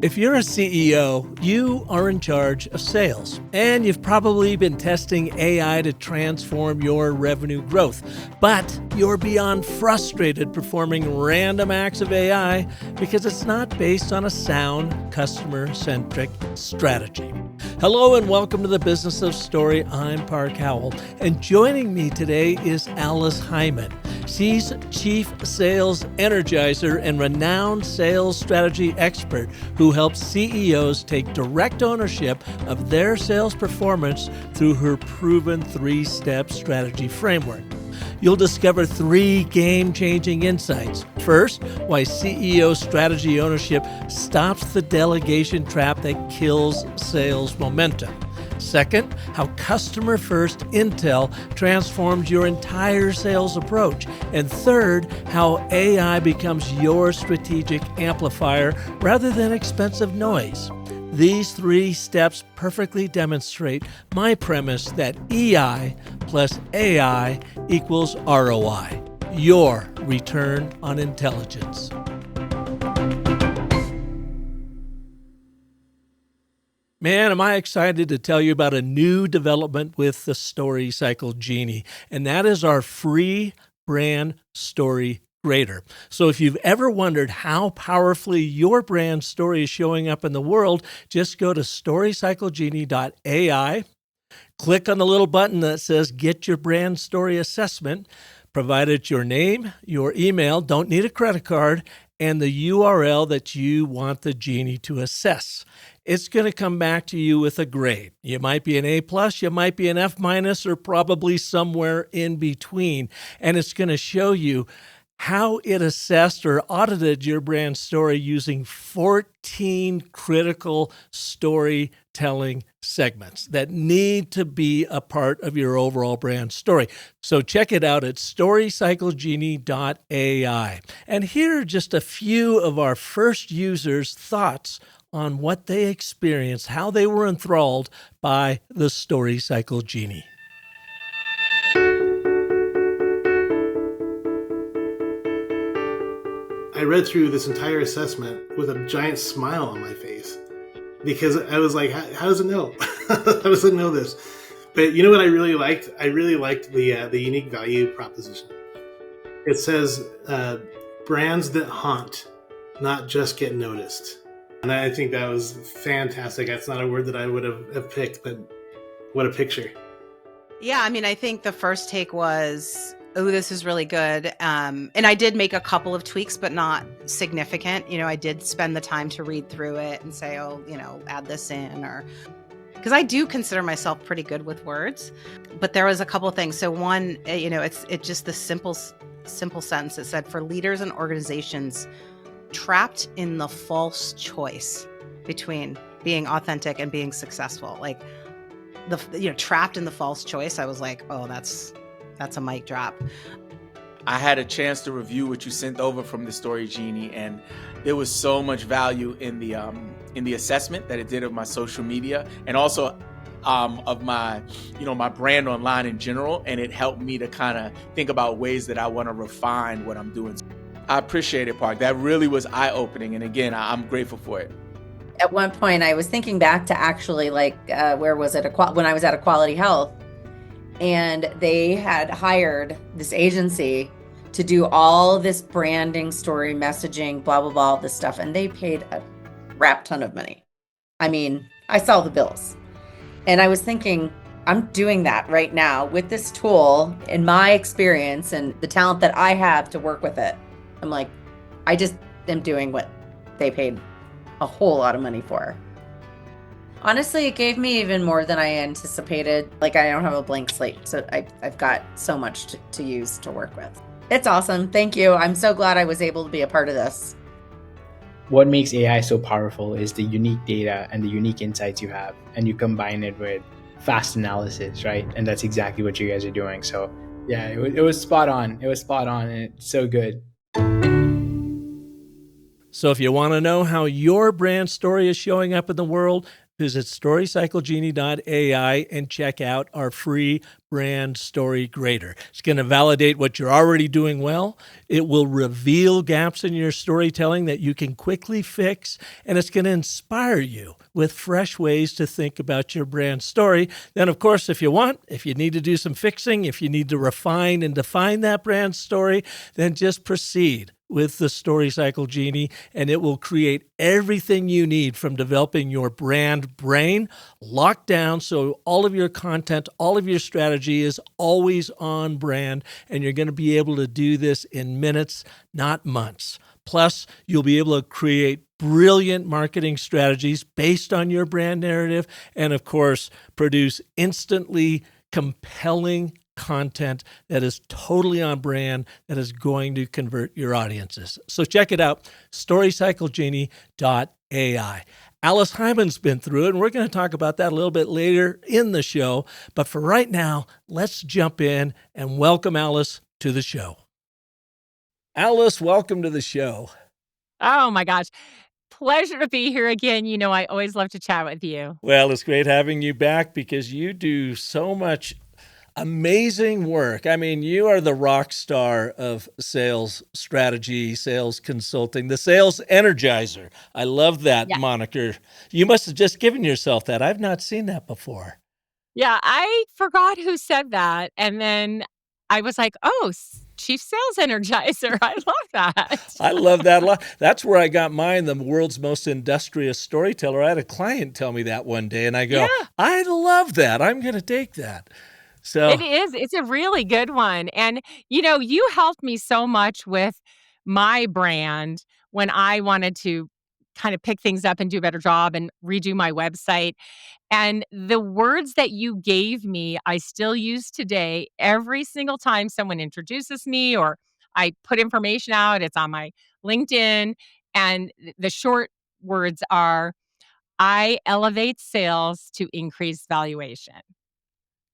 If you're a CEO, you are in charge of sales, and you've probably been testing AI to transform your revenue growth, but you're beyond frustrated performing random acts of AI because it's not based on a sound, customer-centric strategy. Hello and welcome to the Business of Story. I'm Park Howell, and joining me today is Alice Heiman. She's Chief Sales Energizer and renowned sales strategy expert who helps CEOs take direct ownership of their sales performance through her proven 3-step strategy framework. You'll discover 3 game-changing insights. First, why CEO strategy ownership stops the delegation trap that kills sales momentum. Second, how customer-first intel transforms your entire sales approach. And third, how AI becomes your strategic amplifier rather than expensive noise. These 3 steps perfectly demonstrate my premise that EI plus AI equals ROI, your return on intelligence. Man, am I excited to tell you about a new development with the StoryCycle Genie, and that is our free brand story grader. So if you've ever wondered how powerfully your brand story is showing up in the world, just go to StoryCycleGenie.ai, click on the little button that says Get Your Brand Story Assessment, provide it your name, your email, don't need a credit card, and the URL that you want the Genie to assess. It's going to come back to you with a grade. You might be an A+, you might be an F-, or probably somewhere in between. And it's going to show you how it assessed or audited your brand story using 14 critical storytelling segments that need to be a part of your overall brand story. So check it out at StoryCycleGenie.ai. And here are just a few of our first users' thoughts on what they experienced, how they were enthralled by the StoryCycle Genie. I read through this entire assessment with a giant smile on my face because I was like, how does it know? How does it know this? But you know what I really liked? I really liked the unique value proposition. It says brands that haunt, not just get noticed. And I think that was fantastic. That's not a word that I would have picked, but what a picture. Yeah, I mean, I think the first take was, oh, this is really good. And I did make a couple of tweaks, but not significant. You know, I did spend the time to read through it and say, oh, you know, add this in, or because I do consider myself pretty good with words. But there was a couple of things. So one, you know, it's just the simple sentence. It said, for leaders and organizations trapped in the false choice between being authentic and being successful, like trapped in the false choice. I was like, oh, that's a mic drop. I had a chance to review what you sent over from the Story Genie, and there was so much value in the assessment that it did of my social media and also of my brand online in general. And it helped me to kind of think about ways that I want to refine what I'm doing. I appreciate it, Park. That really was eye-opening. And again, I'm grateful for it. At one point, I was thinking back to actually where was it? When I was at Equality Health, and they had hired this agency to do all this branding, story, messaging, blah, blah, blah, all this stuff. And they paid a crap ton of money. I mean, I saw the bills. And I was thinking, I'm doing that right now with this tool in my experience and the talent that I have to work with it. I'm like, I just am doing what they paid a whole lot of money for. Honestly, it gave me even more than I anticipated. Like, I don't have a blank slate, so I've got so much to use to work with. It's awesome. Thank you. I'm so glad I was able to be a part of this. What makes AI so powerful is the unique data and the unique insights you have, and you combine it with fast analysis, right? And that's exactly what you guys are doing. So yeah, it was spot on. It was spot on, and it's so good. So if you want to know how your brand story is showing up in the world, visit StoryCycleGenie.ai and check out our free brand story greater. It's going to validate what you're already doing well. It will reveal gaps in your storytelling that you can quickly fix, and it's going to inspire you with fresh ways to think about your brand story. Then, of course, if you need to do some fixing, if you need to refine and define that brand story, then just proceed with the StoryCycle Genie, and it will create everything you need from developing your brand brain locked down so all of your content, all of your strategy is always on brand, and you're going to be able to do this in minutes, not months. Plus, you'll be able to create brilliant marketing strategies based on your brand narrative, and of course, produce instantly compelling content that is totally on brand, that is going to convert your audiences. So check it out, StoryCycleGenie.ai. Alice Heiman's been through it, and we're going to talk about that a little bit later in the show. But for right now, let's jump in and welcome Alice to the show. Alice, welcome to the show. Oh my gosh. Pleasure to be here again. You know, I always love to chat with you. Well, it's great having you back because you do so much amazing work. I mean, you are the rock star of sales strategy, sales consulting, the Sales Energizer. I love that moniker. You must have just given yourself that. I've not seen that before. Yeah, I forgot who said that. And then I was like, oh, Chief Sales Energizer. I love that. I love that a lot. That's where I got mine, the world's most industrious storyteller. I had a client tell me that one day, and I go, I love that. I'm going to take that. So it is. It's a really good one. And, you know, you helped me so much with my brand when I wanted to kind of pick things up and do a better job and redo my website. And the words that you gave me, I still use today every single time someone introduces me or I put information out. It's on my LinkedIn. And the short words are, I elevate sales to increase valuation.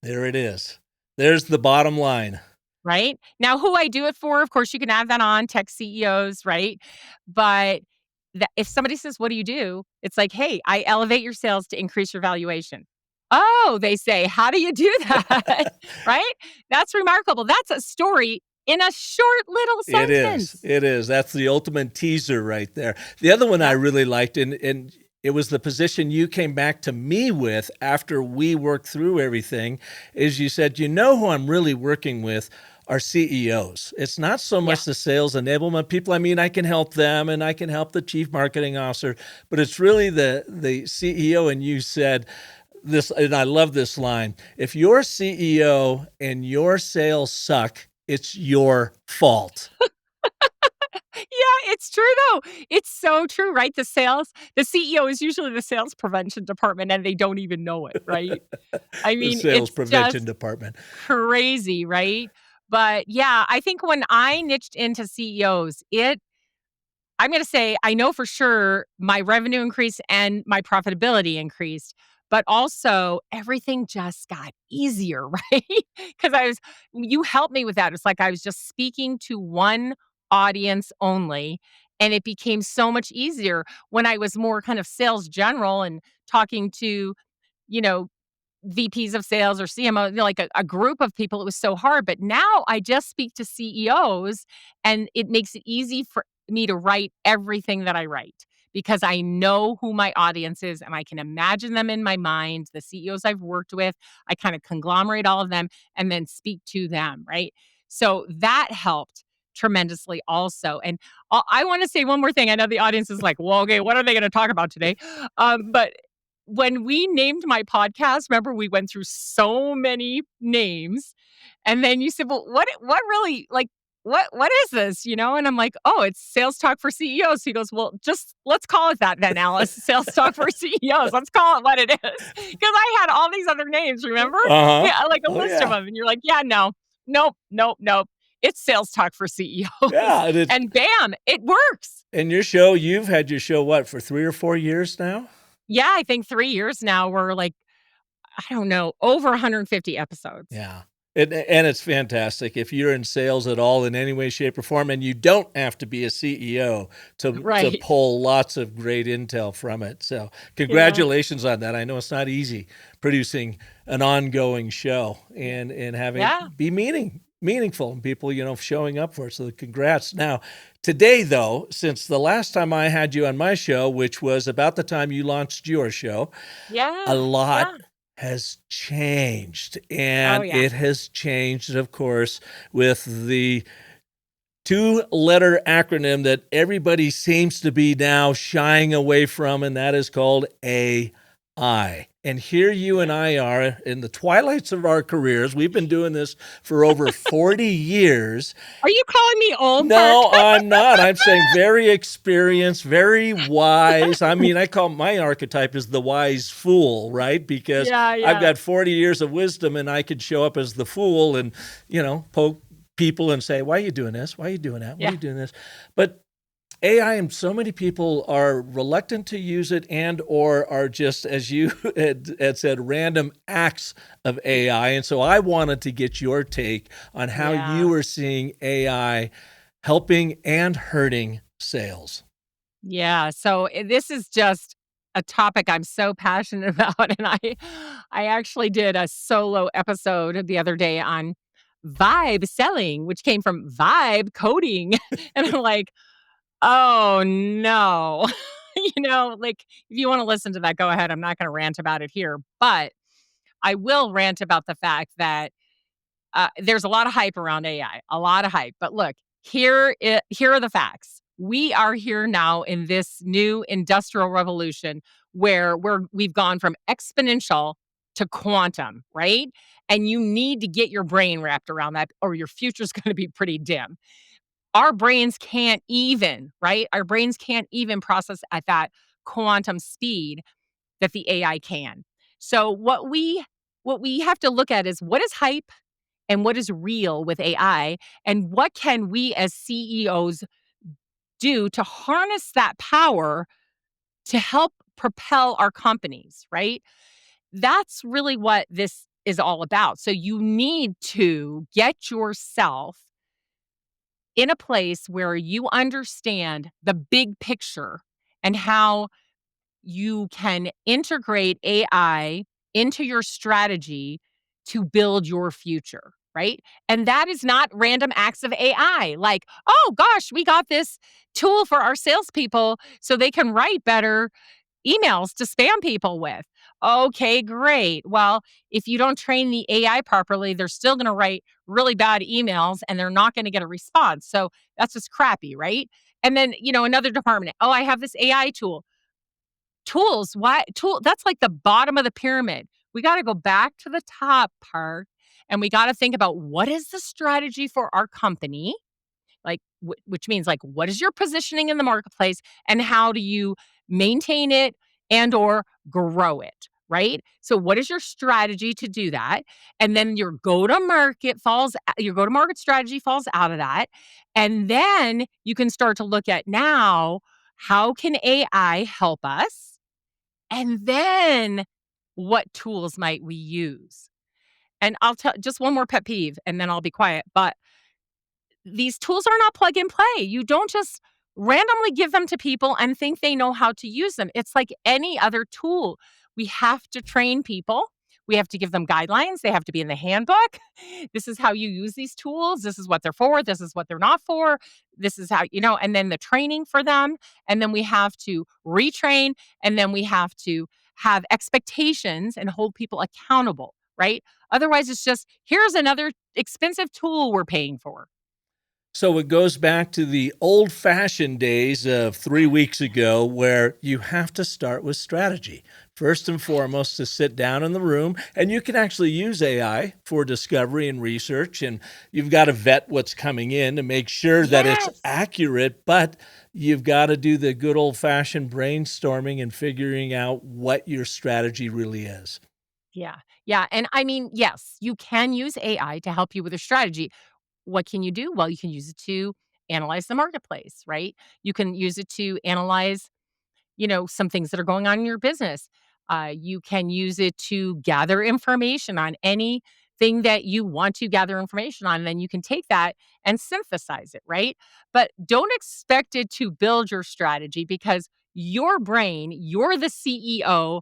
there it is. There's the bottom line. Right? Now, who I do it for, of course, you can add that on, tech CEOs, right? But if somebody says, what do you do? It's like, hey, I elevate your sales to increase your valuation. Oh, they say, how do you do that? Right? That's remarkable. That's a story in a short little sentence. It is. That's the ultimate teaser right there. The other one I really liked, and it was the position you came back to me with after we worked through everything, is you said, you know who I'm really working with are CEOs. It's not so much the sales enablement people. I mean, I can help them and I can help the chief marketing officer, but it's really the CEO. And you said this, and I love this line, if your CEO and your sales suck, it's your fault. Yeah, it's true though. It's so true, right? The CEO is usually the sales prevention department and they don't even know it, right? I mean, the sales it's prevention just department. crazy, right? But yeah, I think when I niched into CEOs, I'm going to say, I know for sure my revenue increased and my profitability increased, but also everything just got easier, right? Because you helped me with that. It's like I was just speaking to one audience only, and it became so much easier when I was more kind of sales general and talking to, you know, VPs of sales or CMO, like a group of people. It was so hard. But now I just speak to CEOs and it makes it easy for me to write everything that I write because I know who my audience is and I can imagine them in my mind, the CEOs I've worked with. I kind of conglomerate all of them and then speak to them, right? So that helped tremendously also. And I want to say one more thing. I know the audience is like, well, okay, what are they going to talk about today? But when we named my podcast, remember we went through so many names, and then you said, "Well, what really like what is this?" You know, and I'm like, "Oh, it's Sales Talk for CEOs." He goes, "Well, just let's call it that then, Alice. Sales Talk for CEOs. Let's call it what it is." Because I had all these other names, remember? Uh-huh. Yeah, like a list of them, and you're like, "Yeah, no, nope. It's Sales Talk for CEOs." Yeah, and bam, it works. And you've had your show, what, for 3 or 4 years now? Yeah, I think 3 years now. We're like, I don't know, over 150 episodes. Yeah. And it's fantastic if you're in sales at all in any way, shape, or form, and you don't have to be a CEO to Right. pull lots of great intel from it. So Yeah. congratulations on that. I know it's not easy producing an ongoing show and having Yeah. it be meaningful and people, showing up for it. So congrats. Now, today though, since the last time I had you on my show, which was about the time you launched your show, Yeah. a lot Yeah. has changed. Oh, And yeah. it has changed, of course, with the 2-letter acronym that everybody seems to be now shying away from, and that is called AI. And here you and I are in the twilights of our careers. We've been doing this for over 40 years. Are you calling me old, No, Mark? I'm not. I'm saying very experienced, very wise. I mean, I call my archetype is the wise fool, right? Because Yeah, I've yeah. got 40 years of wisdom and I could show up as the fool and, poke people and say, why are you doing this? Why are you doing that? Why are Yeah. you doing this? But AI, and so many people are reluctant to use it and or are just, as you had said, random acts of AI. And so I wanted to get your take on how Yeah. you are seeing AI helping and hurting sales. Yeah. So this is just a topic I'm so passionate about. And I actually did a solo episode the other day on vibe selling, which came from vibe coding. And I'm like, oh no. Like if you want to listen to that, go ahead. I'm not going to rant about it here, but I will rant about the fact that there's a lot of hype around AI, a lot of hype. But look, here are the facts. We are here now in this new industrial revolution where we've gone from exponential to quantum, right? And you need to get your brain wrapped around that, or your future's going to be pretty dim. Our brains can't even, right? Our brains can't even process at that quantum speed that the AI can. So what we have to look at is what is hype and what is real with AI, and what can we as CEOs do to harness that power to help propel our companies, right? That's really what this is all about. So you need to get yourself in a place where you understand the big picture and how you can integrate AI into your strategy to build your future, right? And that is not random acts of AI, like, oh gosh, we got this tool for our salespeople so they can write better emails to spam people with. Okay, great. Well, if you don't train the AI properly, they're still going to write really bad emails and they're not going to get a response. So that's just crappy, right? And then, another department, oh, I have this AI tool. Tools, why tool that's like the bottom of the pyramid. We gotta go back to the top part, and we gotta think about what is the strategy for our company, like, which means, like, what is your positioning in the marketplace, and how do you maintain it and or grow it, right? So what is your strategy to do that? And then your go-to-market strategy falls out of that, and then you can start to look at now, how can AI help us? And then what tools might we use? And I'll tell just one more pet peeve and then I'll be quiet. But these tools are not plug and play. You don't just randomly give them to people and think they know how to use them. It's like any other tool. We have to train people. We have to give them guidelines. They have to be in the handbook. This is how you use these tools. This is what they're for. This is what they're not for. This is how, and then the training for them. And then we have to retrain. And then we have to have expectations and hold people accountable, right? Otherwise, it's just here's another expensive tool we're paying for. So it goes back to the old-fashioned days of 3 weeks ago where you have to start with strategy. First and foremost, to sit down in the room, and you can actually use AI for discovery and research, and you've got to vet what's coming in to make sure that it's Yes. accurate, but you've got to do the good old-fashioned brainstorming and figuring out what your strategy really is. Yeah. Yeah. And I mean, yes, you can use AI to help you with a strategy. What can you do? Well, you can use it to analyze the marketplace, right? You can use it to analyze, some things that are going on in your business. You can use it to gather information on anything thing that you want to gather information on. And then you can take that and synthesize it, right? But don't expect it to build your strategy because your brain, you're the CEO,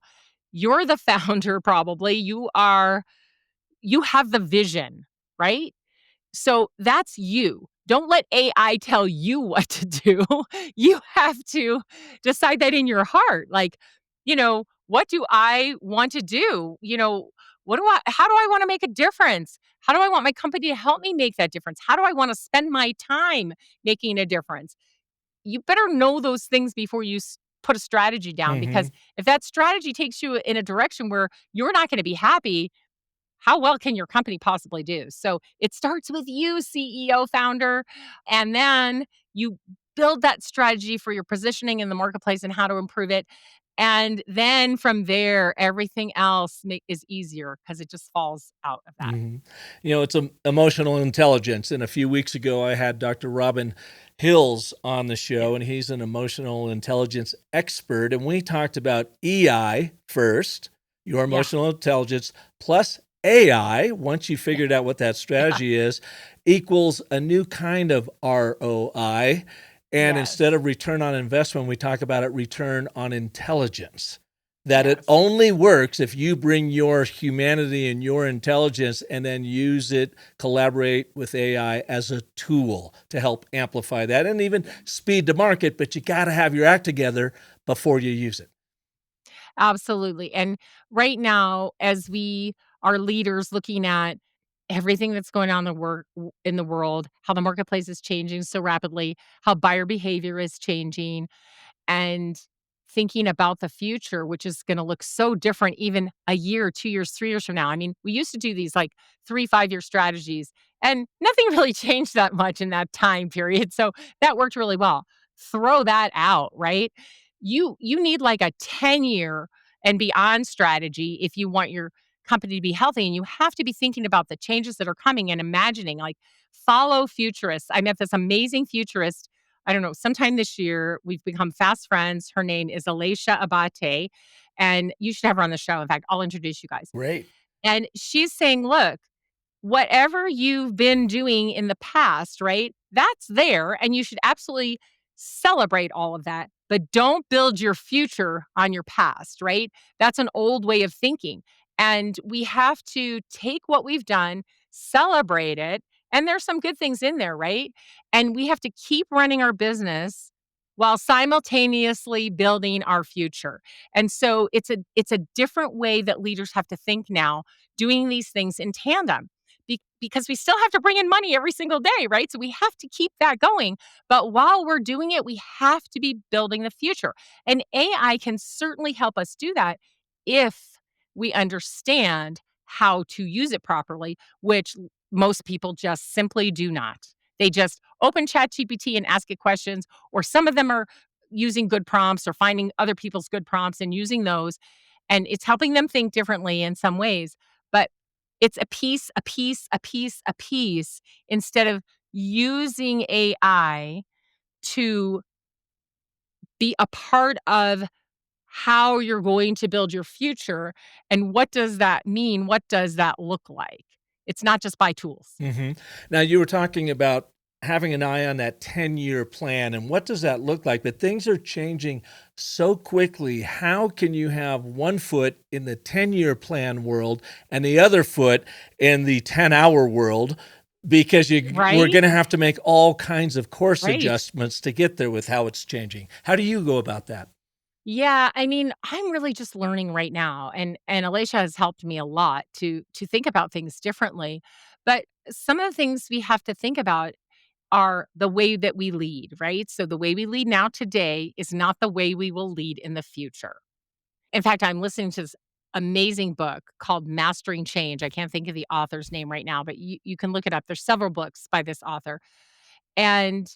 you're the founder, probably. You have the vision, right? So that's you. Don't let AI tell you what to do. You have to decide that in your heart. Like, what do I want to do? How do I want to make a difference? How do I want my company to help me make that difference? How do I want to spend my time making a difference? You better know those things before you put a strategy down, because if that strategy takes you in a direction where you're not going to be happy, how well can your company possibly do? So it starts with you, CEO, founder, and then you build that strategy for your positioning in the marketplace and how to improve it. And then from there, everything else is easier because it just falls out of that. It's emotional intelligence. And a few weeks ago, I had Dr. Robin Hills on the show, and he's an emotional intelligence expert. And we talked about EI first, your emotional intelligence, plus AI, once you figured out what that strategy is, equals a new kind of ROI. And instead of return on investment, we talk about it return on intelligence. That it only works if you bring your humanity and your intelligence and then use it, collaborate with AI as a tool to help amplify that and even speed the market. But you got to have your act together before you use it. Absolutely. And right now, as we are leaders looking at everything that's going on in the world, how the marketplace is changing so rapidly, how buyer behavior is changing, and thinking about the future, which is going to look so different even a year, 2 years, 3 years from now. I mean, we used to do these like 3-5 year strategies, and nothing really changed that much in that time period. So that worked really well. Throw that out, right? You need like a 10-year and beyond strategy if you want your company to be healthy, and you have to be thinking about the changes that are coming and imagining, like, follow futurists. I met this amazing futurist, I don't know, sometime this year. We've become fast friends. Her name is Alicia Abate, and you should have her on the show. In fact, I'll introduce you guys. Great. And she's saying, look, whatever you've been doing in the past, right? That's there, and you should absolutely celebrate all of that, but don't build your future on your past, right? That's an old way of thinking. And we have to take what we've done, celebrate it, and there's some good things in there, right? And we have to keep running our business while simultaneously building our future. And so it's a different way that leaders have to think now, doing these things in tandem. Because we still have to bring in money every single day, right? So we have to keep that going. But while we're doing it, we have to be building the future. And AI can certainly help us do that if we understand how to use it properly, which most people just simply do not. They just open ChatGPT and ask it questions, or some of them are using good prompts or finding other people's good prompts and using those. And it's helping them think differently in some ways. But it's a piece, a piece, a piece, a piece, instead of using AI to be a part of how you're going to build your future. And what does that mean? What does that look like? It's not just buy tools. Now, you were talking about having an eye on that 10-year plan, and what does that look like? But things are changing so quickly. How can you have one foot in the 10-year plan world and the other foot in the 10-hour world? Because we're going to have to make all kinds of course adjustments to get there with how it's changing. How do you go about that? Yeah, I mean, I'm really just learning right now, and Alicia has helped me a lot to think about things differently. But some of the things we have to think about are the way that we lead, right? So the way we lead now today is not the way we will lead in the future. In fact, I'm listening to this amazing book called Mastering Change. I can't think of the author's name right now, but you can look it up. There's several books by this author. And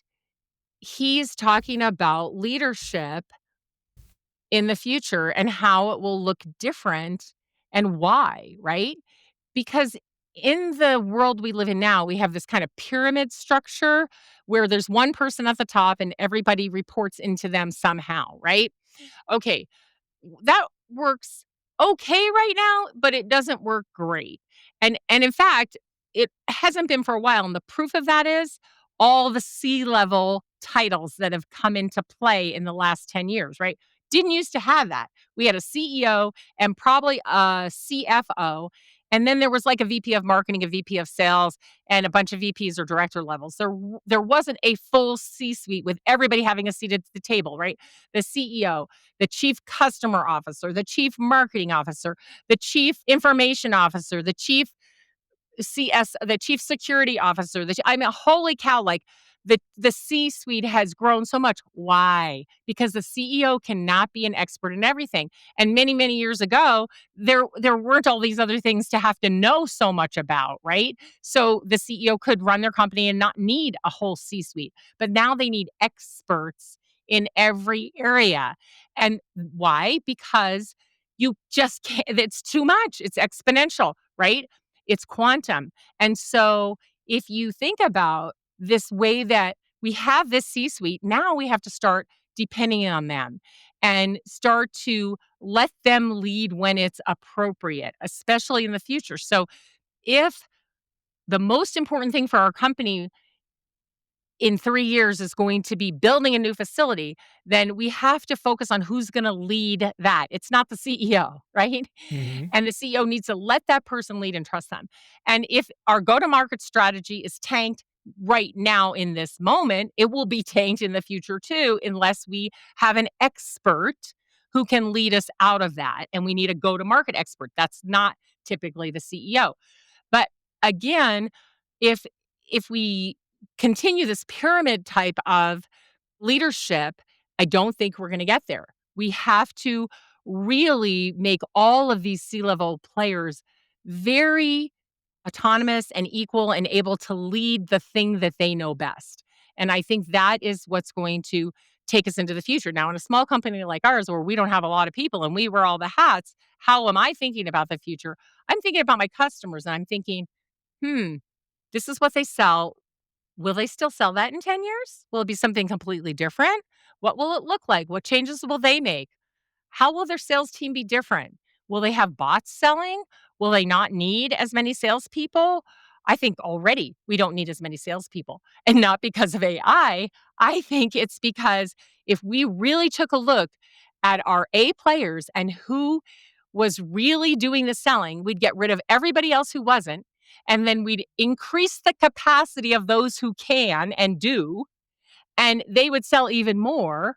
he's talking about leadership in the future and how it will look different and why, right? Because in the world we live in now, we have this kind of pyramid structure where there's one person at the top and everybody reports into them somehow, right? Okay, that works okay right now, but it doesn't work great. And in fact, it hasn't been for a while. And the proof of that is all the C-level titles that have come into play in the last 10 years, right? Didn't used to have that. We had a CEO and probably a CFO. And then there was like a VP of marketing, a VP of sales, and a bunch of VPs or director levels. There wasn't a full C-suite with everybody having a seat at the table, right? The CEO, the chief customer officer, the chief marketing officer, the chief information officer, the chief the chief security officer. I mean, holy cow! Like the C-suite has grown so much. Why? Because the CEO cannot be an expert in everything. And many years ago, there weren't all these other things to have to know so much about, right? So the CEO could run their company and not need a whole C-suite. But now they need experts in every area. And why? Because you just can't. It's too much. It's exponential, right? It's quantum. And so if you think about this way that we have this C-suite, now we have to start depending on them and start to let them lead when it's appropriate, especially in the future. So if the most important thing for our company in 3 years is going to be building a new facility, then we have to focus on who's going to lead that. It's not the CEO, right? Mhm. And the CEO needs to let that person lead and trust them. And if our go-to-market strategy is tanked right now in this moment, it will be tanked in the future too, unless we have an expert who can lead us out of that. And we need a go-to-market expert. That's not typically the CEO. But again, if we continue this pyramid type of leadership, I don't think we're going to get there. We have to really make all of these C-level players very autonomous and equal and able to lead the thing that they know best. And I think that is what's going to take us into the future. Now, in a small company like ours, where we don't have a lot of people and we wear all the hats, how am I thinking about the future? I'm thinking about my customers and I'm thinking, this is what they sell. Will they still sell that in 10 years? Will it be something completely different? What will it look like? What changes will they make? How will their sales team be different? Will they have bots selling? Will they not need as many salespeople? I think already we don't need as many salespeople. And not because of AI. I think it's because if we really took a look at our A players and who was really doing the selling, we'd get rid of everybody else who wasn't. And then we'd increase the capacity of those who can and do, and they would sell even more.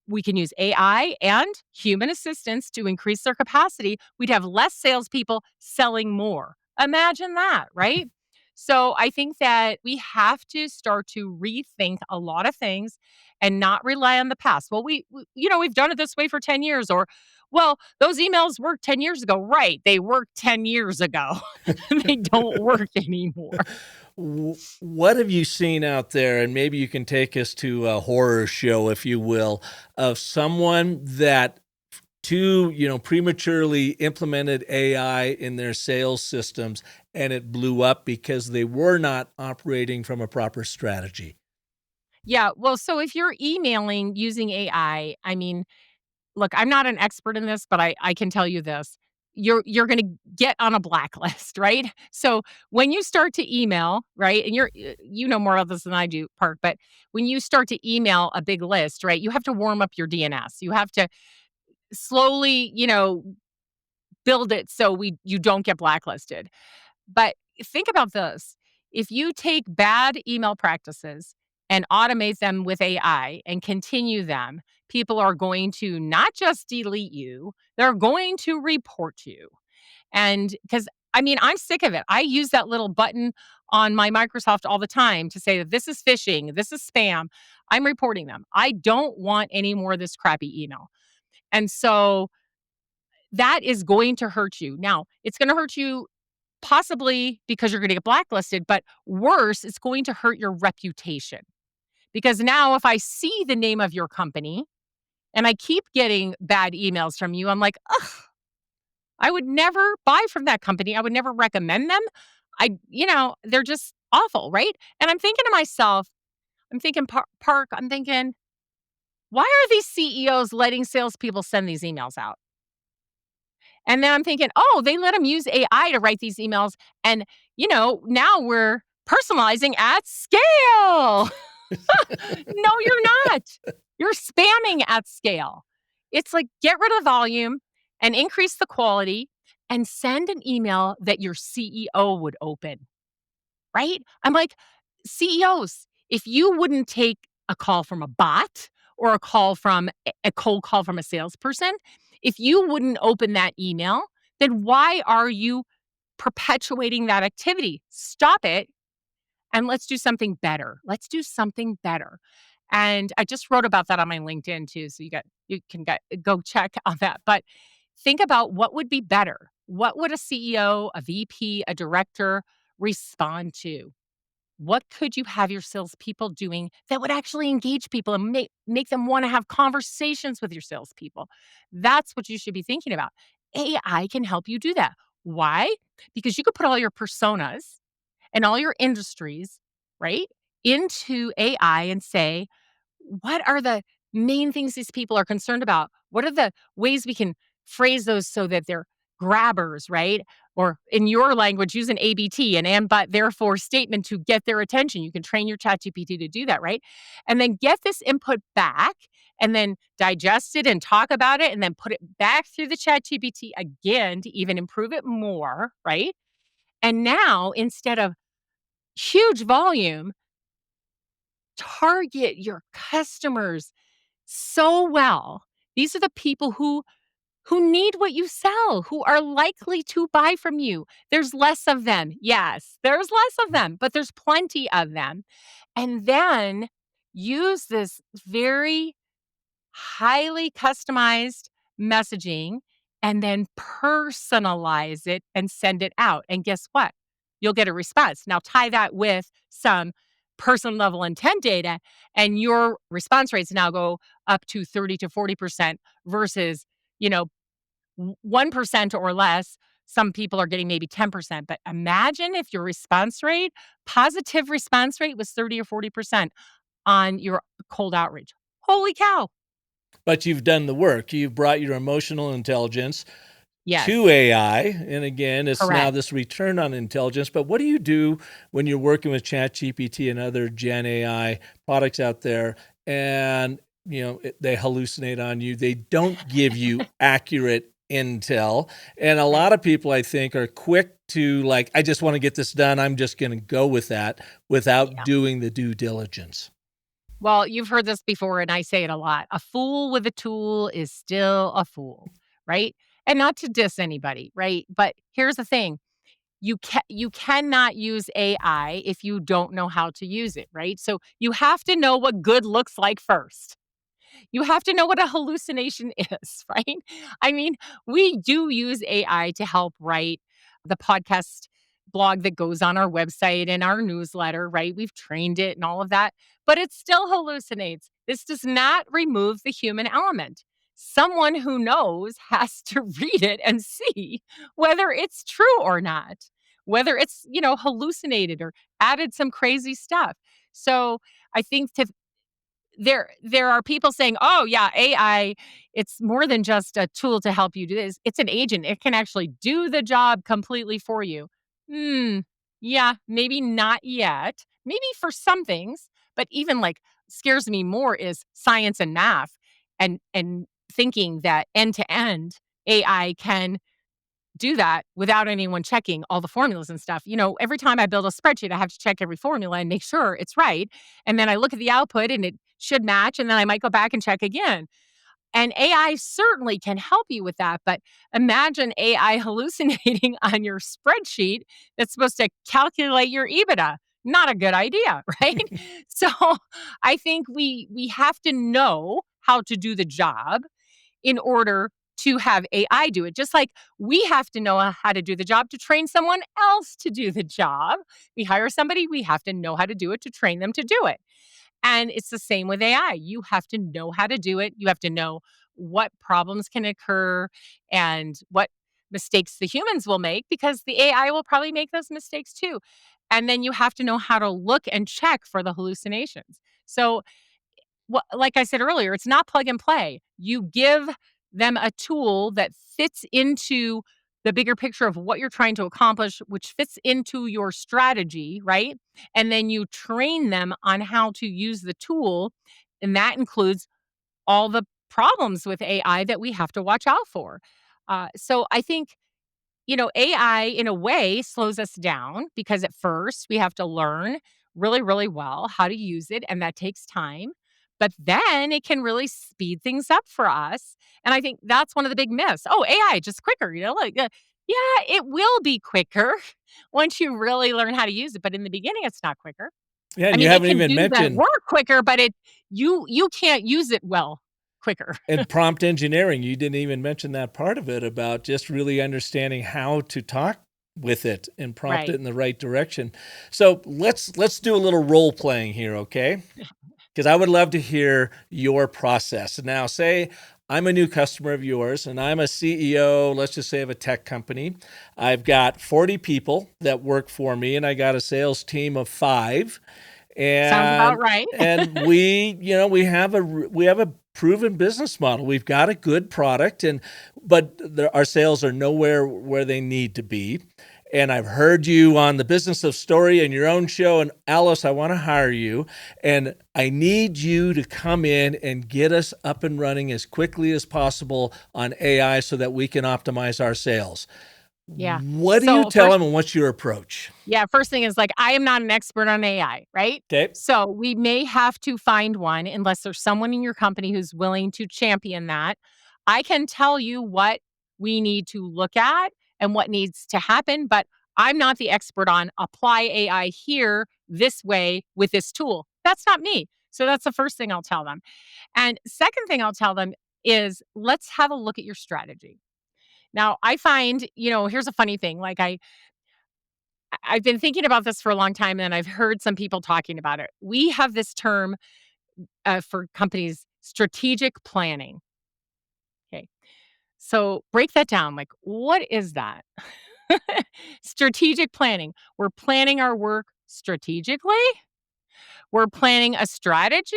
We can use AI and human assistance to increase their capacity. We'd have less salespeople selling more. Imagine that, right? So I think that we have to start to rethink a lot of things and not rely on the past. Well, we've done it this way for 10 years, or well, those emails worked 10 years ago. Right. They worked 10 years ago. They don't work anymore. What have you seen out there? And maybe you can take us to a horror show, if you will, of someone that prematurely implemented AI in their sales systems and it blew up because they were not operating from a proper strategy. Yeah. Well, so if you're emailing using AI, I mean, look, I'm not an expert in this, but I can tell you this. You're going to get on a blacklist, right? So when you start to email, right, and you know more about this than I do, Park, but when you start to email a big list, right, you have to warm up your DNS. You have to slowly, build it so you don't get blacklisted. But think about this. If you take bad email practices and automate them with AI and continue them, people are going to not just delete you, they're going to report you. And because I'm sick of it. I use that little button on my Microsoft all the time to say that this is phishing, this is spam. I'm reporting them. I don't want any more of this crappy email. And so that is going to hurt you. Now, it's going to hurt you possibly because you're going to get blacklisted, but worse, it's going to hurt your reputation. Because now if I see the name of your company and I keep getting bad emails from you, I'm like, ugh, I would never buy from that company. I would never recommend them. They're just awful, right? And I'm thinking to myself, Park, I'm thinking, why are these CEOs letting salespeople send these emails out? And then I'm thinking, oh, they let them use AI to write these emails. And, now we're personalizing at scale. No, you're not. You're spamming at scale. It's like, get rid of volume and increase the quality and send an email that your CEO would open, right? I'm like, CEOs, if you wouldn't take a call from a bot or a cold call from a salesperson, if you wouldn't open that email, then why are you perpetuating that activity? Stop it and let's do something better. Let's do something better. And I just wrote about that on my LinkedIn too, so you can go check on that. But think about what would be better. What would a CEO, a VP, a director respond to? What could you have your salespeople doing that would actually engage people and make them want to have conversations with your salespeople? That's what you should be thinking about. AI can help you do that. Why? Because you could put all your personas and all your industries, right, into AI and say, what are the main things these people are concerned about? What are the ways we can phrase those so that they're grabbers, right? Or in your language, use an ABT, an and but therefore statement to get their attention. You can train your ChatGPT to do that, right? And then get this input back and then digest it and talk about it and then put it back through the ChatGPT again to even improve it more, right? And now instead of huge volume, target your customers so well. These are the people who need what you sell, who are likely to buy from you. There's less of them. Yes, there's less of them, but there's plenty of them. And then use this very highly customized messaging and then personalize it and send it out. And guess what? You'll get a response. Now tie that with some person level intent data and your response rates now go up to 30 to 40% versus, 1% or less. Some people are getting maybe 10%, but imagine if your positive response rate was 30 or 40% on your cold outreach. Holy cow. But you've done the work. You've brought your emotional intelligence Yes. to AI. And again, it's Correct. now this return on intelligence. But what do you do when you're working with ChatGPT and other Gen AI products out there and, they hallucinate on you? They don't give you accurate intel. And a lot of people, I think, are quick to like, I just want to get this done. I'm just going to go with that without doing the due diligence. Well, you've heard this before, and I say it a lot. A fool with a tool is still a fool, right? And not to diss anybody, right? But here's the thing. You cannot use AI if you don't know how to use it, right? So you have to know what good looks like first. You have to know what a hallucination is, right? I mean, we do use AI to help write the podcast blog that goes on our website and our newsletter, right? We've trained it and all of that, but it still hallucinates. This does not remove the human element. Someone who knows has to read it and see whether it's true or not, whether it's, hallucinated or added some crazy stuff. So I think there are people saying, oh yeah, AI, it's more than just a tool to help you do this. It's an agent. It can actually do the job completely for you. Yeah, maybe not yet. Maybe for some things, but even like scares me more is science and math and thinking that end to end AI can do that without anyone checking all the formulas and stuff. Every time I build a spreadsheet, I have to check every formula and make sure it's right. And then I look at the output and it should match. And then I might go back and check again. And AI certainly can help you with that. But imagine AI hallucinating on your spreadsheet that's supposed to calculate your EBITDA. Not a good idea, right? So I think we have to know how to do the job in order to have AI do it. Just like we have to know how to do the job to train someone else to do the job. We hire somebody, we have to know how to do it to train them to do it. And it's the same with AI. You have to know how to do it. You have to know what problems can occur and what mistakes the humans will make because the AI will probably make those mistakes too. And then you have to know how to look and check for the hallucinations. So, like I said earlier, it's not plug and play. You give them a tool that fits into the bigger picture of what you're trying to accomplish, which fits into your strategy, right? And then you train them on how to use the tool. And that includes all the problems with AI that we have to watch out for. So I think, AI in a way slows us down because at first we have to learn really, really well how to use it, and that takes time. But then it can really speed things up for us. And I think that's one of the big myths. Oh, AI, just quicker, yeah, it will be quicker once you really learn how to use it. But in the beginning, it's not quicker. Yeah, I and you mean, it haven't can even do that mentioned work quicker, but you can't use it well quicker. and prompt engineering. You didn't even mention that part of it about just really understanding how to talk with it and prompt it Right. in the right direction. So let's do a little role playing here, okay? Because I would love to hear your process. Now, say I'm a new customer of yours and I'm a CEO, let's just say of a tech company. I've got 40 people that work for me and I got a sales team of 5. Sounds about right. And we have a proven business model. We've got a good product, but our sales are nowhere where they need to be. And I've heard you on the Business of Story and your own show. And Alice, I want to hire you. And I need you to come in and get us up and running as quickly as possible on AI so that we can optimize our sales. Yeah. What do So you tell first- them and what's your approach? Yeah, first thing is I am not an expert on AI, right? Okay. So we may have to find one unless there's someone in your company who's willing to champion that. I can tell you what we need to look at and what needs to happen, but I'm not the expert on apply AI here this way with this tool. That's not me. So that's the first thing I'll tell them. And second thing I'll tell them is let's have a look at your strategy. Now, I find, here's a funny thing. I've been thinking about this for a long time and I've heard some people talking about it. We have this term for companies, strategic planning. Okay. So break that down. What is that? Strategic planning. We're planning our work strategically. We're planning a strategy.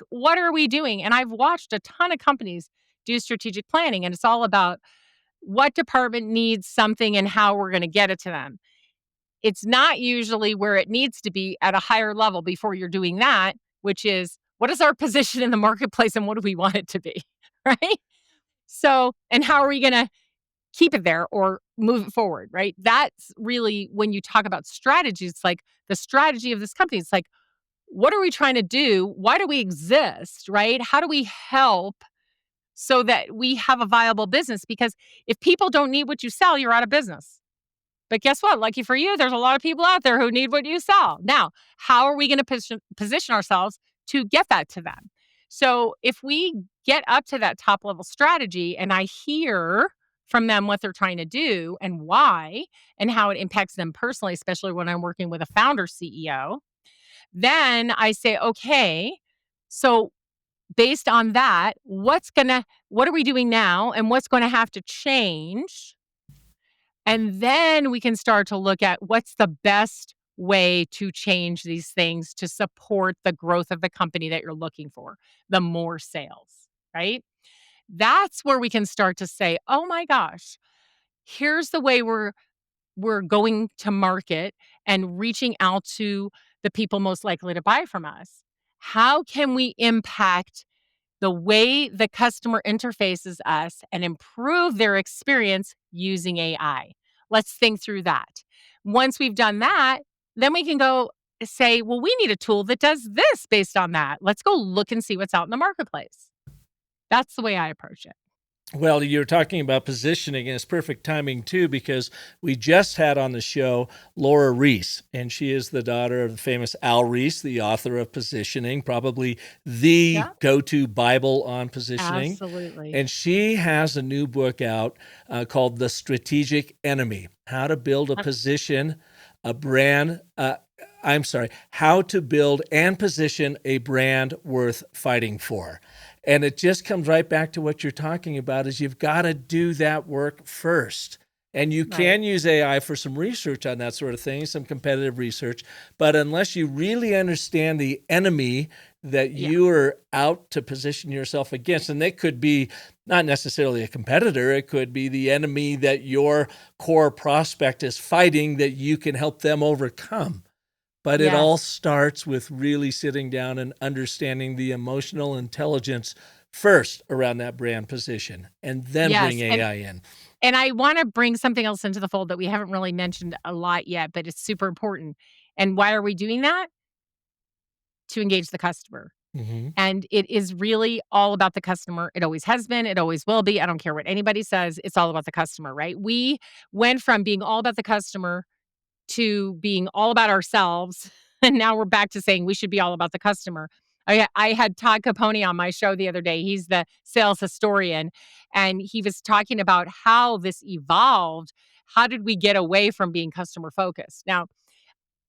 What are we doing? And I've watched a ton of companies do strategic planning, and it's all about what department needs something and how we're going to get it to them. It's not usually where it needs to be at a higher level before you're doing that, which is what is our position in the marketplace and what do we want it to be, right? So, and how are we going to keep it there or move it forward, right? That's really when you talk about strategy, it's like the strategy of this company. It's like, what are we trying to do? Why do we exist, right? How do we help so that we have a viable business? Because if people don't need what you sell, you're out of business. But guess what? Lucky for you, there's a lot of people out there who need what you sell. Now, how are we going to position ourselves to get that to them? So if we get up to that top level strategy and I hear from them what they're trying to do and why and how it impacts them personally, especially when I'm working with a founder CEO, then I say, okay, so based on that, what are we doing now and what's going to have to change? And then we can start to look at what's the best way to change these things to support the growth of the company that you're looking for, the more sales, right? That's where we can start to say, oh my gosh, here's the way we're going to market and reaching out to the people most likely to buy from us. How can we impact the way the customer interfaces us and improve their experience using AI? Let's think through that. Once we've done that, then we can go say, well, we need a tool that does this based on that. Let's go look and see what's out in the marketplace. That's the way I approach it. Well, you're talking about positioning, and it's perfect timing too, because we just had on the show Laura Reese, and she is the daughter of the famous Al Reese, the author of Positioning, probably the go-to Bible on positioning. Absolutely. And she has a new book out called The Strategic Enemy: How to Build a Position, a Brand. How to Build and Position a Brand Worth Fighting For. And it just comes right back to what you're talking about is you've got to do that work first. And you can use AI for some research on that sort of thing, some competitive research. But unless you really understand the enemy that Yeah. you are out to position yourself against. And they could be not necessarily a competitor. It could be the enemy that your core prospect is fighting that you can help them overcome. But it all Yes. starts with really sitting down and understanding the emotional intelligence first around that brand position, and then bring Yes. AI in. And I want to bring something else into the fold that we haven't really mentioned a lot yet, but it's super important. And why are we doing that? To engage the customer. Mhm. And it is really all about the customer. It always has been. It always will be. I don't care what anybody says. It's all about the customer, right? We went from being all about the customer to being all about ourselves. And now we're back to saying we should be all about the customer. I had Todd Capone on my show the other day. He's the sales historian. And he was talking about how this evolved. How did we get away from being customer focused? Now,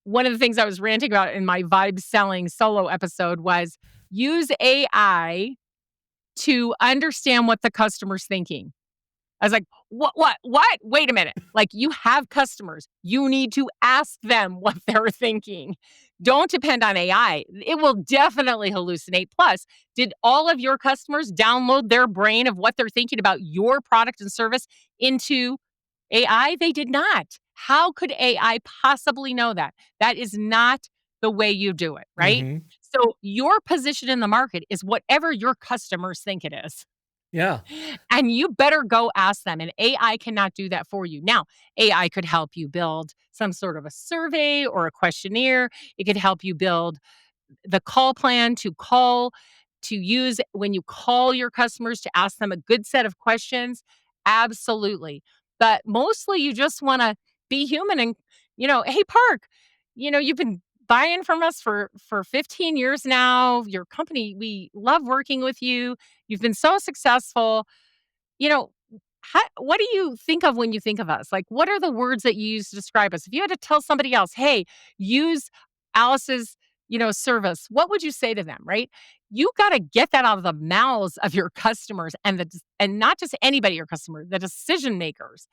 one of the things I was ranting about in my vibe selling solo episode was use AI to understand what the customer's thinking. I was like, what? Wait a minute. Like, you have customers. You need to ask them what they're thinking. Don't depend on AI. It will definitely hallucinate. Plus, did all of your customers download their brain of what they're thinking about your product and service into AI? They did not. How could AI possibly know that? That is not the way you do it, right? Mhm. So, your position in the market is whatever your customers think it is. Yeah. And you better go ask them. And AI cannot do that for you. Now, AI could help you build some sort of a survey or a questionnaire. It could help you build the call plan to use when you call your customers to ask them a good set of questions. Absolutely. But mostly you just want to be human and, hey, Park, you've been buying from us for 15 years now. Your company, we love working with you. You've been so successful. You know, what do you think of when you think of us? Like, what are the words that you use to describe us? If you had to tell somebody else, hey, use Alice's, service, what would you say to them, right? You got to get that out of the mouths of your customers and not just anybody, your customer, the decision makers.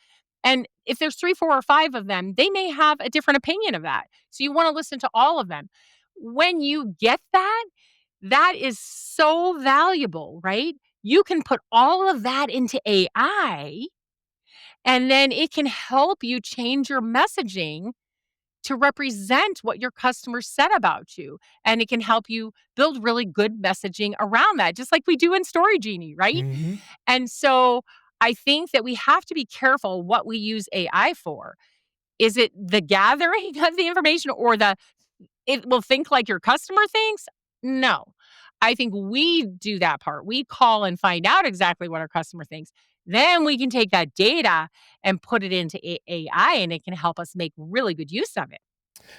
And if there's 3, 4, or 5 of them, they may have a different opinion of that. So you want to listen to all of them. When you get that, that is so valuable, right? You can put all of that into AI, and then it can help you change your messaging to represent what your customers said about you. And it can help you build really good messaging around that, just like we do in Story Genie, right? Mhm. And so I think that we have to be careful what we use AI for. Is it the gathering of the information or it will think like your customer thinks? No. I think we do that part. We call and find out exactly what our customer thinks. Then we can take that data and put it into AI, and it can help us make really good use of it.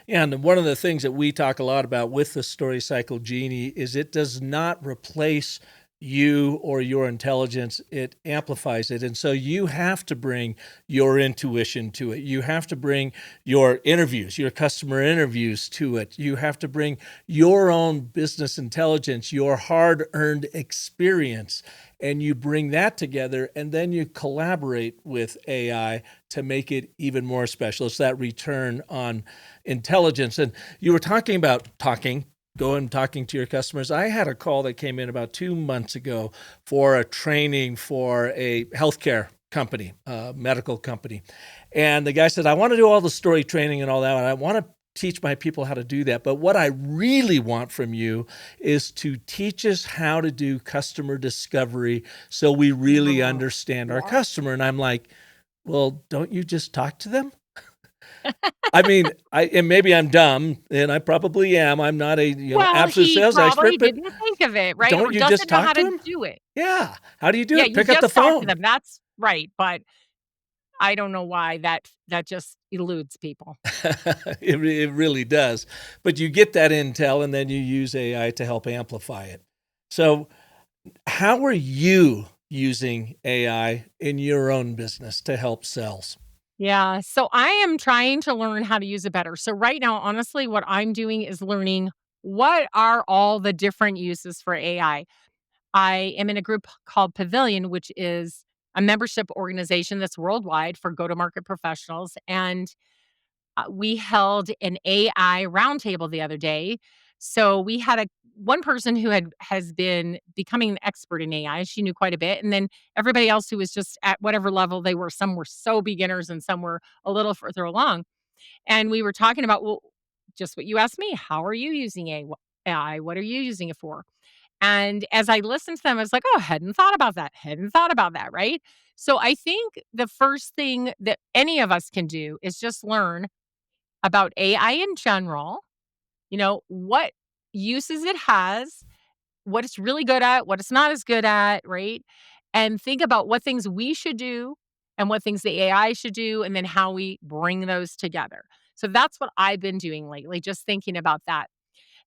And one of the things that we talk a lot about with the StoryCycle Genie is it does not replace you or your intelligence, it amplifies it. And so you have to bring your intuition to it. You have to bring your interviews, your customer interviews to it. You have to bring your own business intelligence, your hard-earned experience, and you bring that together, and then you collaborate with AI to make it even more special. It's that return on intelligence. And you were talking about talking to your customers. I had a call that came in about 2 months ago for a training for a healthcare company, a medical company. And the guy said, I want to do all the story training and all that, and I want to teach my people how to do that. But what I really want from you is to teach us how to do customer discovery so we really understand our customer. And I'm like, well, don't you just talk to them? I mean, and maybe I'm dumb, and I probably am. I'm not a Well, absolute he sales probably expert, but didn't think of it, right? don't Or you just doesn't know how talk to to them? do it. Yeah. How do you do Yeah, it? you Pick up the just talk to phone. them. That's right. But I don't know why that just eludes people. It really does. But you get that intel, and then you use AI to help amplify it. So how are you using AI in your own business to help sales? Yeah. So I am trying to learn how to use it better. So right now, honestly, what I'm doing is learning what are all the different uses for AI. I am in a group called Pavilion, which is a membership organization that's worldwide for go-to-market professionals. And we held an AI roundtable the other day So we had one person who has been becoming an expert in AI. She knew quite a bit. And then everybody else who was just at whatever level they were, some were so beginners and some were a little further along. And we were talking about, well, just what you asked me, how are you using AI? What are you using it for? And as I listened to them, I was like, oh, hadn't thought about that. Hadn't thought about that. Right. So I think the first thing that any of us can do is just learn about AI in general, what uses it has, what it's really good at, what it's not as good at, right? And think about what things we should do and what things the AI should do, and then how we bring those together. So that's what I've been doing lately, just thinking about that.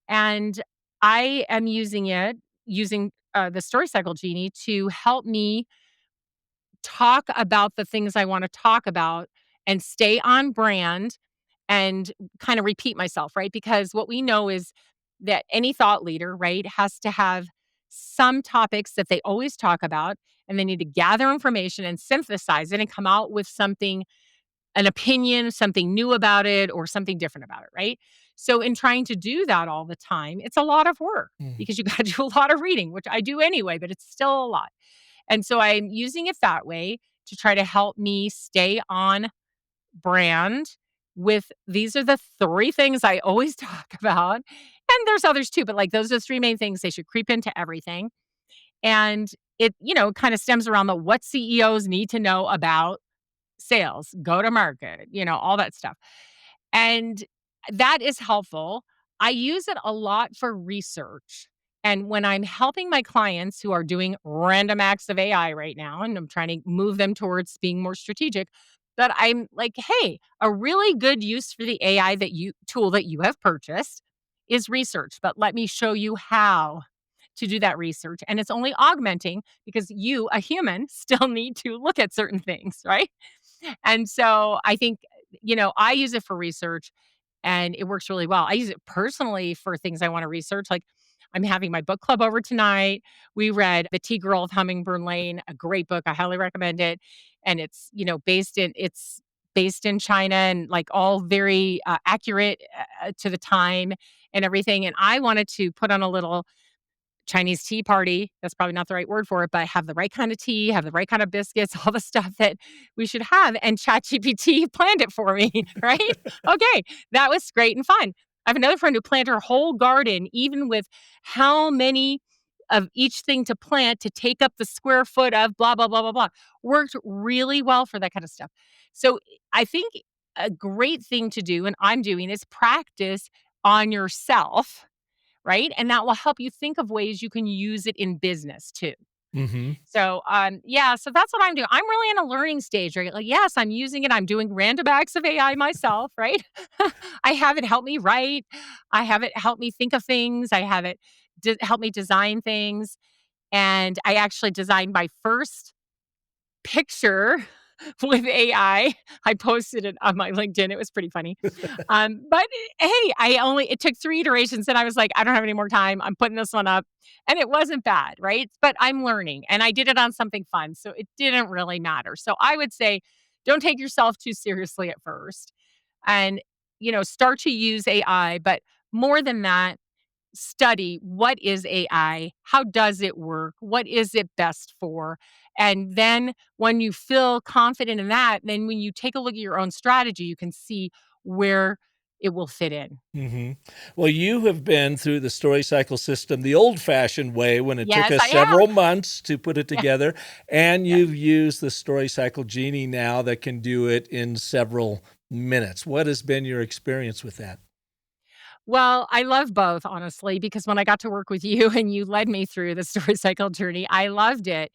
And I am using the StoryCycle Genie to help me talk about the things I want to talk about and stay on brand and kind of repeat myself, right? Because what we know is that any thought leader, right, has to have some topics that they always talk about, and they need to gather information and synthesize it and come out with something, an opinion, something new about it, or something different about it, right? So, in trying to do that all the time, it's a lot of work Mm. because you got to do a lot of reading, which I do anyway, but it's still a lot. And so, I'm using it that way to try to help me stay on brand with these are the 3 things I always talk about, and there's others too, but, like, those are the 3 main things. They should creep into everything, and it, kinda stems around the what CEOs need to know about sales, go to market, all that stuff, and that is helpful. I use it a lot for research, and when I'm helping my clients who are doing random acts of AI right now, and I'm trying to move them towards being more strategic, that I'm like, "Hey, a really good use for the AI tool that you have purchased is research, but let me show you how to do that research." And it's only augmenting because you, a human, still need to look at certain things, right? And so I think, I use it for research and it works really well. I use it personally for things I want to research. Like, I'm having my book club over tonight. We read The Tea Girl of Hummingbird Lane, a great book. I highly recommend it. And it's based in China and like all very accurate to the time and everything. And I wanted to put on a little Chinese tea party. That's probably not the right word for it, but have the right kind of tea, have the right kind of biscuits, all the stuff that we should have. And ChatGPT planned it for me, right? Okay, that was great and fun. I have another friend who planted her whole garden, even with how many of each thing to plant to take up the square foot of blah, blah, blah, blah, blah. Worked really well for that kind of stuff. So I think a great thing to do, and I'm doing, is practice on yourself, right? And that will help you think of ways you can use it in business too. Mm-hmm. So, yeah, so that's what I'm doing. I'm really in a learning stage, right? Like, yes, I'm using it. I'm doing random acts of AI myself, right? I have it help me write. I have it help me think of things. I have it help me design things. And I actually designed my first picture with AI. I posted it on my LinkedIn. It was pretty funny. But hey, it took 3 iterations and I was like, I don't have any more time. I'm putting this one up. And it wasn't bad, right? But I'm learning and I did it on something fun. So it didn't really matter. So I would say don't take yourself too seriously at first and, start to use AI. But more than that, study what is AI, how does it work, what is it best for, and then when you feel confident in that, then when you take a look at your own strategy, you can see where it will fit in. Mm-hmm. Well, you have been through the story cycle system the old-fashioned way when it took Yes, us I several have. months to put it Yeah, together, and yeah. you've used the story cycle genie now that can do it in several minutes. What has been your experience with that? Well, I love both, honestly, because when I got to work with you and you led me through the story cycle journey, I loved it.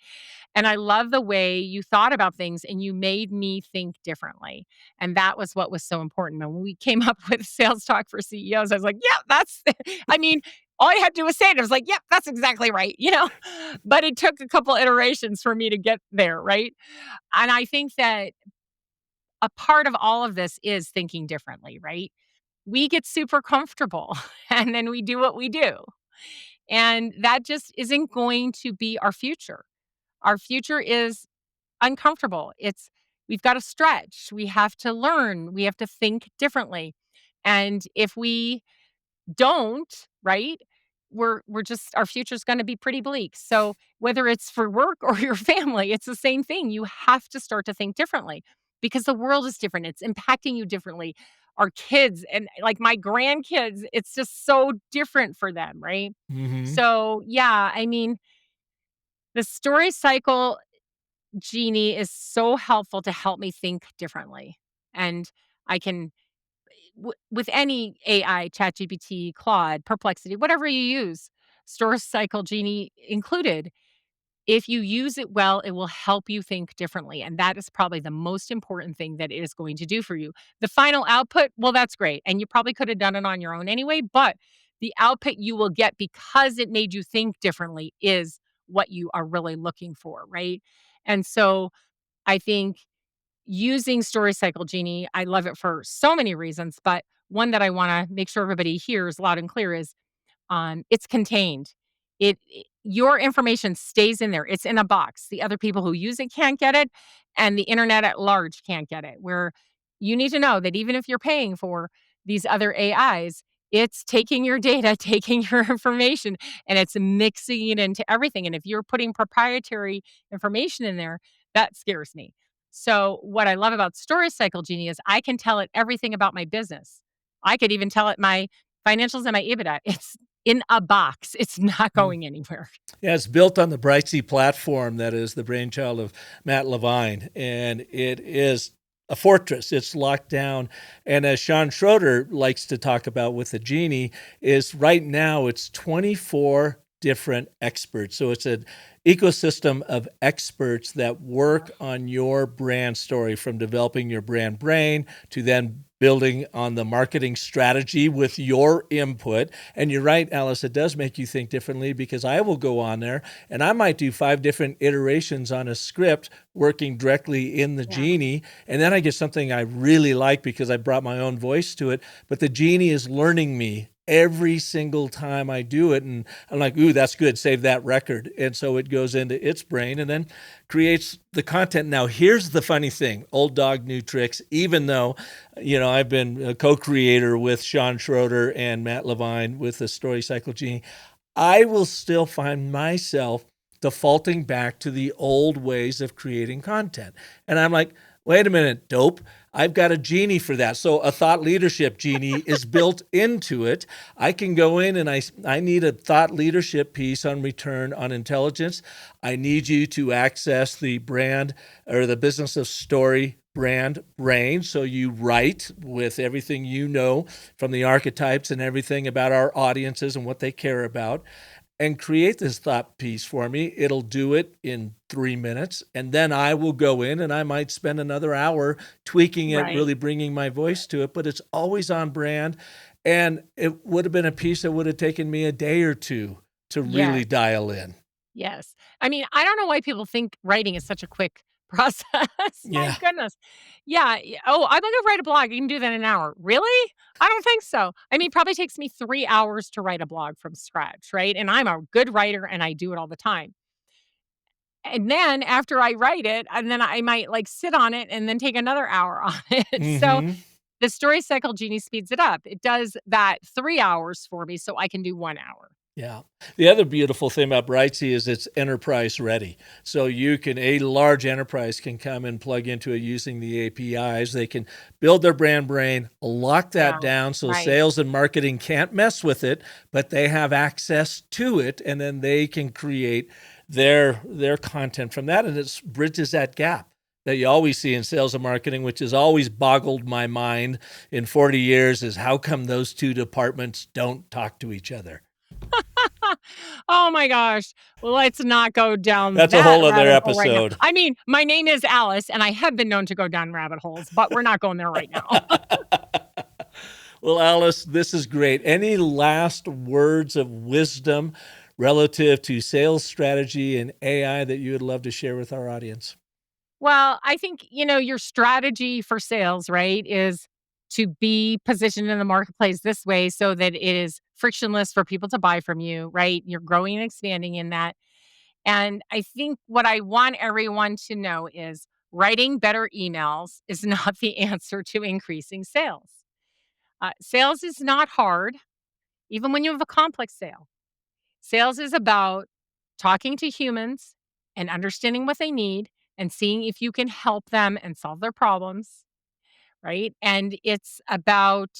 And I love the way you thought about things and you made me think differently. And that was what was so important. And when we came up with sales talk for CEOs, I was like, yeah, I mean, all I had to do was say it. I was like, yep, that's exactly right, But it took a couple iterations for me to get there, right? And I think that a part of all of this is thinking differently, right? We get super comfortable and then we do what we do. And that just isn't going to be our future. Our future is uncomfortable. We've got to stretch. We have to learn. We have to think differently. And if we don't, right? We're just our future's going to be pretty bleak. So whether it's for work or your family, it's the same thing. You have to start to think differently because the world is different. It's impacting you differently. Our kids and like my grandkids, it's just so different for them, right? Hmm. So, yeah, I mean, the story cycle genie is so helpful to help me think differently. And I can with any AI, ChatGPT, Claude, Perplexity, whatever you use, StoryCycle Genie included. If you use it well, it will help you think differently. And that is probably the most important thing that it is going to do for you. The final output, well, that's great. And you probably could have done it on your own anyway, but the output you will get because it made you think differently is what you are really looking for, right? And so I think using StoryCycle Genie, I love it for so many reasons, but one that I want to make sure everybody hears loud and clear is it's contained. Your information stays in there. It's in a box. The other people who use it can't get it, and the internet at large can't get it. Where you need to know that even if you're paying for these other AIs, it's taking your data, taking your information, and it's mixing it into everything. And if you're putting proprietary information in there, that scares me. So, what I love about StoryCycle Genie is I can tell it everything about my business. I could even tell it my financials and my EBITDA. It's in a box. It's not going anywhere. Yeah, it's built on the Brightsea platform that is the brainchild of Matt Levine, and it is a fortress. It's locked down. And as Sean Schroeder likes to talk about with the Genie, is right now it's 24 different experts. So it's an ecosystem of experts that work on your brand story, from developing your brand brain to then building on the marketing strategy with your input. And you're right, Alice, it does make you think differently, because I will go on there and I might do 5 different iterations on a script working directly in the Genie. And then I get something I really like because I brought my own voice to it. But the Genie is learning me every single time I do it. And I'm like, ooh, that's good. Save that record. And so it goes into its brain and then creates the content. Now, here's the funny thing, old dog, new tricks, even though, I've been a co-creator with Sean Schroeder and Matt Levine with the StoryCycle Genie, I will still find myself defaulting back to the old ways of creating content. And I'm like, wait a minute, dope. I've got a Genie for that. So a thought leadership Genie is built into it. I can go in and I need a thought leadership piece on return on intelligence. I need you to access the brand or the business of story brand brain. So you write with everything you know from the archetypes and everything about our audiences and what they care about, and create this thought piece for me. It'll do it in 3 minutes. And then I will go in and I might spend another hour tweaking it, Right. really bringing my voice to it, but it's always on brand. And it would have been a piece that would have taken me a day or two to really Yes. dial in. Yes. I mean, I don't know why people think writing is such a quick process. My Yeah. goodness. Yeah. Oh, I'm going to write a blog. You can do that in an hour. Really? I don't think so. I mean, it probably takes me 3 hours to write a blog from scratch, right? And I'm a good writer and I do it all the time. And then after I write it, and then I might like sit on it and then take another hour on it. So Mm-hmm. the StoryCycle Genie speeds it up. It does that 3 hours for me so I can do 1 hour. Yeah. The other beautiful thing about Brightsea is it's enterprise ready. So a large enterprise can come and plug into it using the APIs. They can build their brand brain, lock that Yeah, down so right. sales and marketing can't mess with it, but they have access to it, and then they can create their content from that. And it bridges that gap that you always see in sales and marketing, which has always boggled my mind in 40 years, is how come those two departments don't talk to each other? Oh my gosh. Well, let's not go down That's a that whole other rabbit hole right now. episode. I mean, my name is Alice, and I have been known to go down rabbit holes, but we're not going there right now. Well, Alice, this is great. Any last words of wisdom relative to sales strategy and AI that you would love to share with our audience? Well, I think, your strategy for sales, right, is to be positioned in the marketplace this way so that it is frictionless for people to buy from you, right? You're growing and expanding in that. And I think what I want everyone to know is writing better emails is not the answer to increasing sales. Sales is not hard. even when you have a complex sale. Sales is about talking to humans and understanding what they need and seeing if you can help them and solve their problems, right? And it's about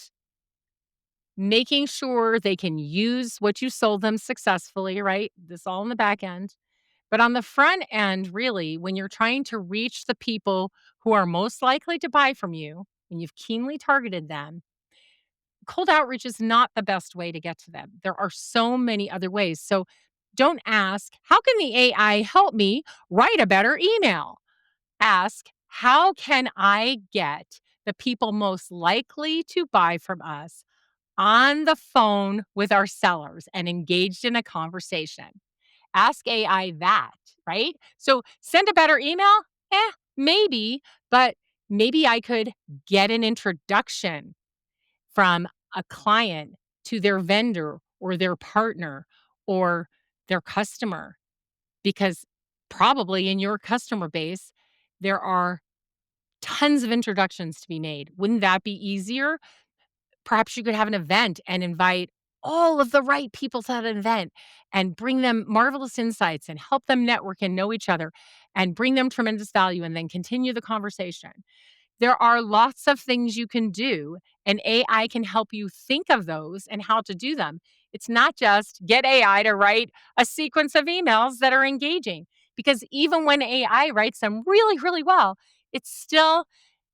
making sure they can use what you sold them successfully, right? This all in the back end. But on the front end, really, when you're trying to reach the people who are most likely to buy from you and you've keenly targeted them, cold outreach is not the best way to get to them. There are so many other ways. So don't ask, how can the AI help me write a better email? Ask, how can I get the people most likely to buy from us on the phone with our sellers and engaged in a conversation? Ask AI that, right? So send a better email? Maybe, but maybe I could get an introduction from a client to their vendor or their partner or their customer, because probably in your customer base, there are tons of introductions to be made. Wouldn't that be easier? Perhaps you could have an event and invite all of the right people to that event and bring them marvelous insights and help them network and know each other and bring them tremendous value and then continue the conversation. There are lots of things you can do, and AI can help you think of those and how to do them. It's not just get AI to write a sequence of emails that are engaging, because even when AI writes them really, really well, it's still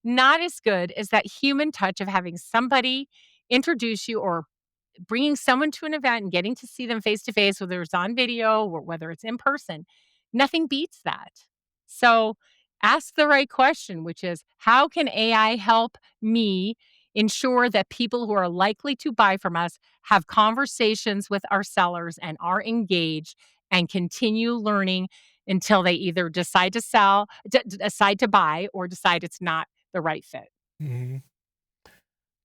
not as good as that human touch of having somebody introduce you or bringing someone to an event and getting to see them face to face, whether it's on video or whether it's in person. Nothing beats that. So ask the right question, which is, how can AI help me ensure that people who are likely to buy from us have conversations with our sellers and are engaged and continue learning until they either decide to sell, decide to buy, or decide it's not the right fit. Mm-hmm.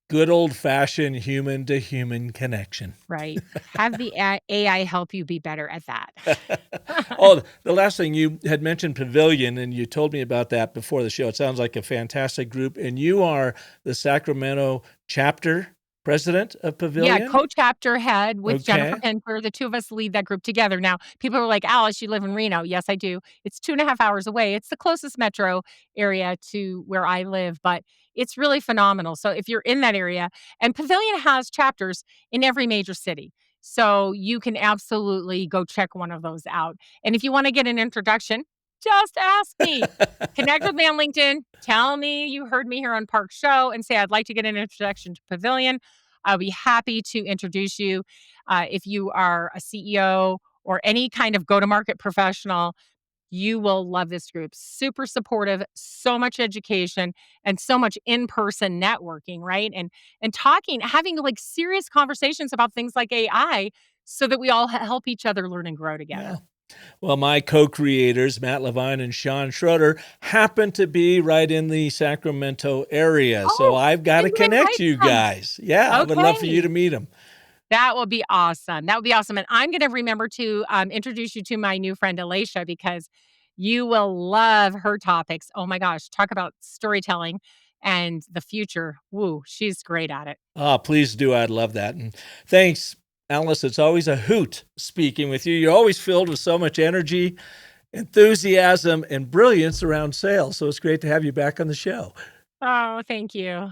Good old-fashioned human-to-human connection. Right. Have the AI help you be better at that. Oh, the last thing, you had mentioned Pavilion, and you told me about that before the show. It sounds like a fantastic group, and you are the Sacramento chapter president of Pavilion? Yeah, co-chapter head with Jennifer Pinter. The two of us lead that group together. Now, people are like, Alice, you live in Reno. Yes, I do. It's 2.5 hours away. It's the closest metro area to where I live, but it's really phenomenal. So if you're in that area, and Pavilion has chapters in every major city. So you can absolutely go check one of those out. And if you want to get an introduction, just ask me. Connect with me on LinkedIn. Tell me you heard me here on Park Show and say, I'd like to get an introduction to Pavilion. I'll be happy to introduce you. If you are a CEO or any kind of go-to-market professional, you will love this group. Super supportive, so much education, and so much in-person networking, right? And talking, having like serious conversations about things like AI so that we all help each other learn and grow together. Yeah. Well, my co-creators, Matt Levine and Sean Schroeder, happen to be right in the Sacramento area. So I've got to connect you guys. Yeah, I would love for you to meet them. That will be awesome. That would be awesome. And I'm going to remember to introduce you to my new friend, Alicia, because you will love her topics. Oh my gosh, talk about storytelling and the future. Woo, she's great at it. Oh, please do. I'd love that. And thanks, Alice. It's always a hoot speaking with you. You're always filled with so much energy, enthusiasm, and brilliance around sales. So it's great to have you back on the show. Oh, thank you.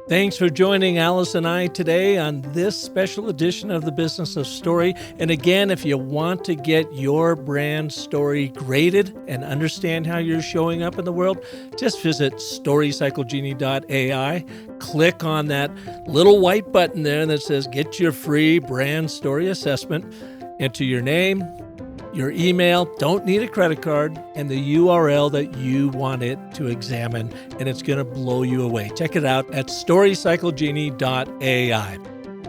Thanks for joining Alice and I today on this special edition of The Business of Story. And again, if you want to get your brand story graded and understand how you're showing up in the world, just visit StoryCycleGenie.ai. Click on that little white button there that says Get Your Free Brand Story Assessment. Enter your name, your email, don't need a credit card, and the URL that you want it to examine, and it's going to blow you away. Check it out at StoryCycleGenie.ai.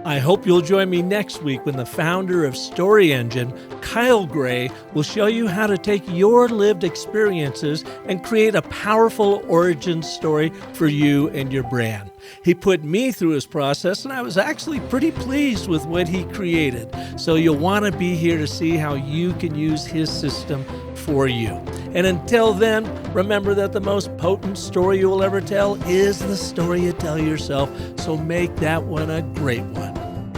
I hope you'll join me next week when the founder of Story Engine, Kyle Gray, will show you how to take your lived experiences and create a powerful origin story for you and your brand. He put me through his process, and I was actually pretty pleased with what he created. So you'll want to be here to see how you can use his system for you. And until then, remember that the most potent story you will ever tell is the story you tell yourself. So make that one a great one.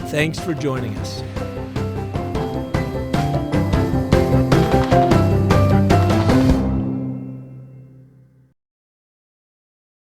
Thanks for joining us.